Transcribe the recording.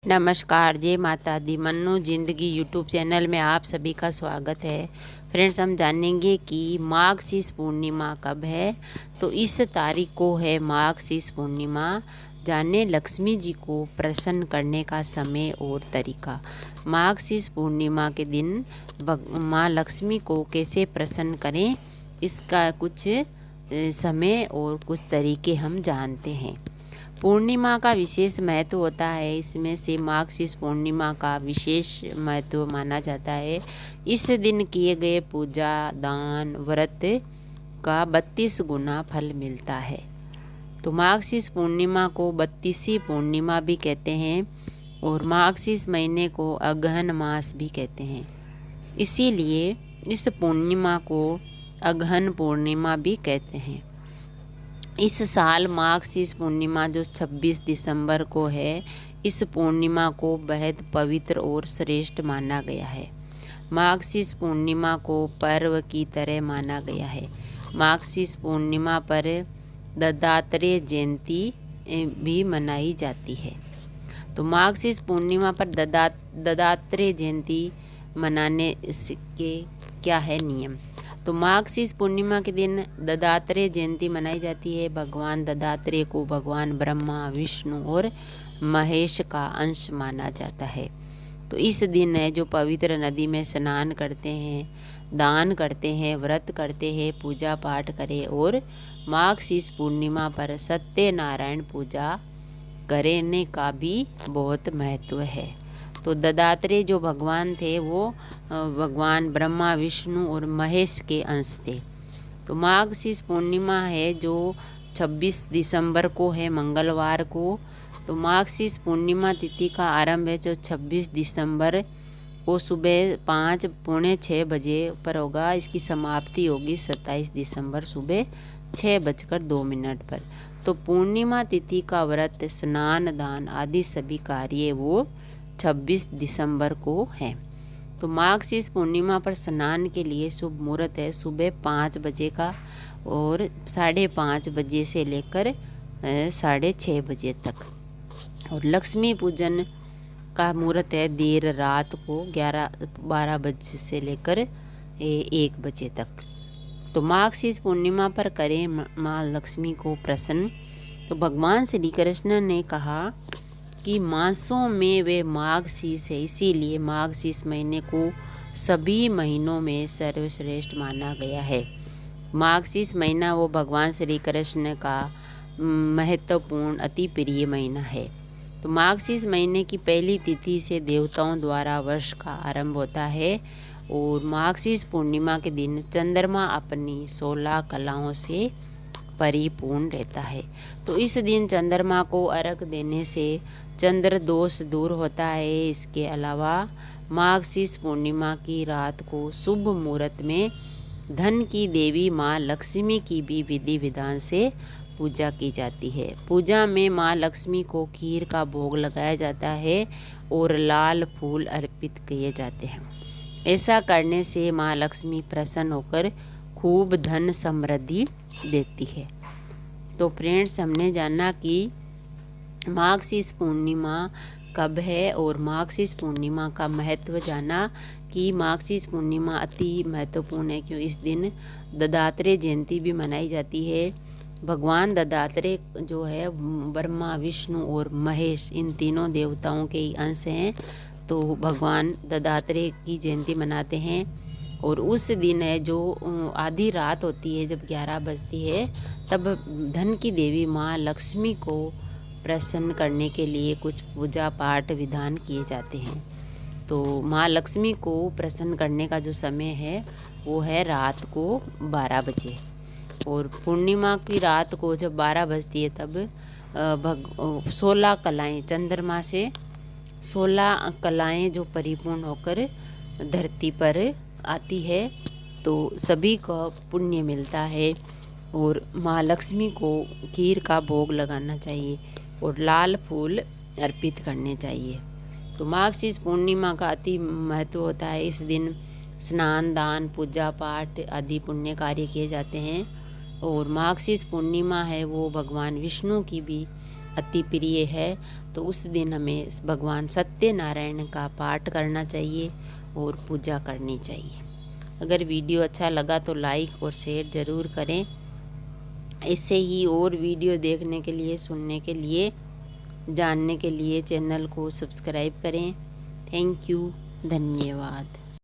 नमस्कार, जय माता दी। मन्नू ज़िंदगी यूट्यूब चैनल में आप सभी का स्वागत है। फ्रेंड्स, हम जानेंगे कि माघ पूर्णिमा कब है। तो इस तारीख को है माघ पूर्णिमा। जाने लक्ष्मी जी को प्रसन्न करने का समय और तरीका। माघ पूर्णिमा के दिन माँ लक्ष्मी को कैसे प्रसन्न करें, इसका कुछ समय और कुछ तरीके हम जानते हैं। पूर्णिमा का विशेष महत्व होता है। इसमें से माघ पूर्णिमा का विशेष महत्व माना जाता है। इस दिन किए गए पूजा, दान, व्रत का 32 गुना फल मिलता है। तो माघ पूर्णिमा को 32वीं पूर्णिमा भी कहते हैं और माघ महीने को अगहन मास भी कहते हैं। इसीलिए इस पूर्णिमा को अगहन पूर्णिमा भी कहते हैं। इस साल माघ पूर्णिमा जो 26 दिसंबर को है, इस पूर्णिमा को बेहद पवित्र और श्रेष्ठ माना गया है। माघ पूर्णिमा को पर्व की तरह माना गया है। माघ पूर्णिमा पर दत्तात्रेय जयंती भी मनाई जाती है। तो माघ पूर्णिमा पर दत्तात्रेय जयंती मनाने के क्या है नियम। तो माघ पूर्णिमा के दिन दत्तात्रेय जयंती मनाई जाती है। भगवान दत्तात्रेय को भगवान ब्रह्मा, विष्णु और महेश का अंश माना जाता है। तो इस दिन है जो पवित्र नदी में स्नान करते हैं, दान करते हैं, व्रत करते हैं, पूजा पाठ करें और माघ पूर्णिमा पर सत्यनारायण पूजा करने का भी बहुत महत्व है। तो दत्तात्रेय जो भगवान थे वो भगवान ब्रह्मा, विष्णु और महेश के अंश थे। तो माघ पूर्णिमा है जो 26 दिसंबर को है, मंगलवार को। तो माघ पूर्णिमा तिथि का आरंभ है जो 26 दिसंबर को सुबह 5 पौने 6 बजे पर होगा। इसकी समाप्ति होगी 27 दिसंबर सुबह 6:02 पर। तो पूर्णिमा तिथि का व्रत, स्नान, दान आदि सभी कार्य वो 26 दिसंबर को है। तो माघ पूर्णिमा पर स्नान के लिए शुभ मुहूर्त है सुबह 5 बजे का और 5:30 बजे से लेकर 6:30 बजे तक। और लक्ष्मी पूजन का मुहूर्त है देर रात को 12 बजे से लेकर 1 बजे तक। तो माघ पूर्णिमा पर करें माँ लक्ष्मी को प्रसन्न। तो भगवान श्री कृष्ण ने कहा कि मासों में वे माघ है, इसीलिए माघ महीने को सभी महीनों में सर्वश्रेष्ठ माना गया है। माघ महीना वो भगवान श्री कृष्ण का महत्वपूर्ण अति प्रिय महीना है। तो माघ महीने की पहली तिथि से देवताओं द्वारा वर्ष का आरंभ होता है और माघ पूर्णिमा के दिन चंद्रमा अपनी 16 कलाओं से परिपूर्ण रहता है। तो इस दिन चंद्रमा को अर्घ देने से चंद्र दोष दूर होता है। इसके अलावा माघ पूर्णिमा की रात को शुभ मुहूर्त में धन की देवी माँ लक्ष्मी की भी विधि विधान से पूजा की जाती है। पूजा में माँ लक्ष्मी को खीर का भोग लगाया जाता है और लाल फूल अर्पित किए जाते हैं। ऐसा करने से माँ लक्ष्मी प्रसन्न होकर खूब धन समृद्धि देती है। तो फ्रेंड्स, हमने जाना कि माघ पूर्णिमा कब है और माघ पूर्णिमा का महत्व जाना कि माघ पूर्णिमा अति महत्वपूर्ण है क्यों इस दिन दत्तात्रेय जयंती भी मनाई जाती है। भगवान दत्तात्रेय जो है ब्रह्मा, विष्णु और महेश इन तीनों देवताओं के ही अंश हैं। तो भगवान दत्तात्रेय की जयंती मनाते हैं और उस दिन है जो आधी रात होती है, जब 11 बजती है, तब धन की देवी माँ लक्ष्मी को प्रसन्न करने के लिए कुछ पूजा पाठ विधान किए जाते हैं। तो माँ लक्ष्मी को प्रसन्न करने का जो समय है वो है रात को 12 बजे। और पूर्णिमा की रात को जब 12 बजती है तब 16 कलाएँ चंद्रमा से 16 कलाएँ जो परिपूर्ण होकर धरती पर आती है, तो सभी को पुण्य मिलता है। और माँ लक्ष्मी को खीर का भोग लगाना चाहिए और लाल फूल अर्पित करने चाहिए। तो माघ पूर्णिमा का अति महत्व होता है। इस दिन स्नान, दान, पूजा पाठ आदि पुण्य कार्य किए जाते हैं। और माघ पूर्णिमा है वो भगवान विष्णु की भी अति प्रिय है। तो उस दिन हमें भगवान सत्यनारायण का पाठ करना चाहिए और पूजा करनी चाहिए। अगर वीडियो अच्छा लगा तो लाइक और शेयर ज़रूर करें। इससे ही और वीडियो देखने के लिए, सुनने के लिए, जानने के लिए चैनल को सब्सक्राइब करें। थैंक यू, धन्यवाद।